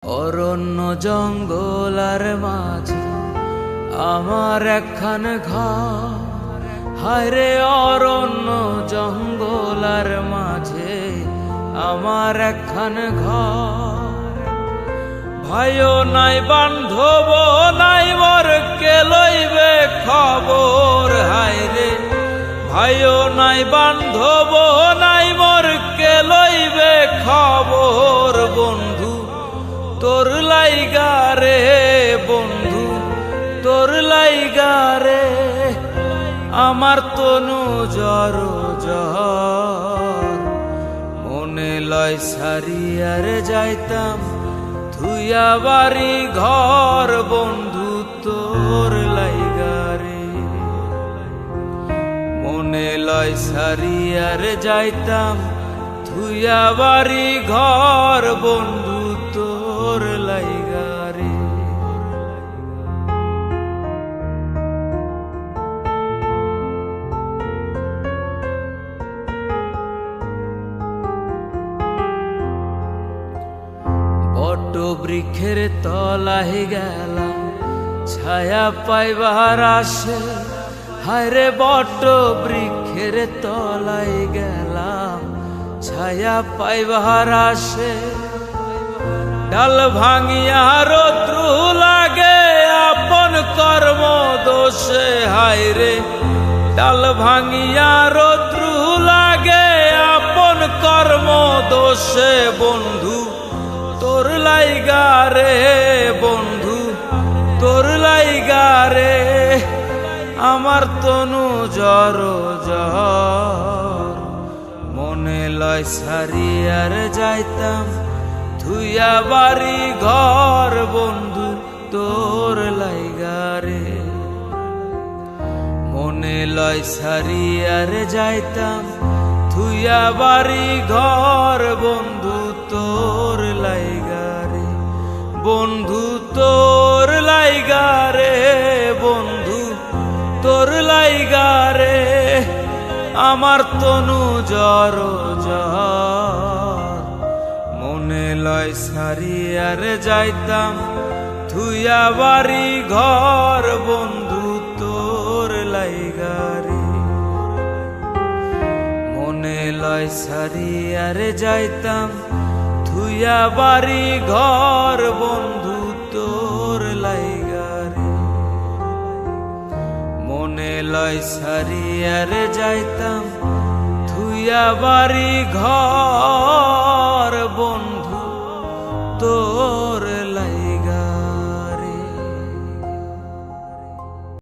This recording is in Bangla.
অরণ্য জঙ্গল আর মাঝে আমার একখান ঘর। হায়রে অরণ্য জঙ্গল আর মাঝে আমার একখান ঘর। ভাইও নাই বান্ধব নাই মোর কে লইবে খবর। হায়রে ভাইও নাই বান্ধব নাই মোর কে লইবে খবর। বন্ধু তোর লাইগা রে বন্ধু তোর লাইগা রে আমার তনু জ্বর জ্বর। মনে লয় সারিয়ার যাইতাম থুইয়া বাড়ি ঘর। বন্ধু তোর লাইগা রে মনে লয় সারিয়ার যাইতাম থুইয়া বাড়ি ঘর। বন্ধু তোর লাইগা রে বট বৃক্ষের তলায় গেলাম ছায়া পাইবার আসে। হায়রে বট বৃক্ষের তলায় গেলাম ছায়া পাইবার আসে। ডাল ভাঙিয়া রৌদ্র লাগে আপন কর্ম দোষে। হায়রে ডাল ভাঙিয়া রৌদ্র লাগে আপন কর্ম দোষে। বন্ধু তোর লাইগা রে বন্ধু তোর লাইগা রে আমার তনু জ্বর জ্বর। মনে লয় সারিয়ার যাইতাম থুইয়া বাড়ি ঘর। বন্ধু তোর লাইগা রে মনে লয় সারিয়ার যাইতাম থুইয়া বাড়ি ঘর। বন্ধু তোর লাইগা রে বন্ধু তোর লাইগা রে বন্ধু তোর লাইগা রে আমার তনু জ্বর জ্বর। মনে লয় সারিয়ার যাইতাম থুইয়া বাড়ি ঘর। বন্ধু তোর লাইগা রে মনে লয় সারিয়ার যাইতাম থুইয়া বাড়ি ঘর। বন্ধু তোর লাইগা রে মনে লয় সারিয়ার যাইতাম থুইয়া বাড়ি ঘর। বন্ধু তোর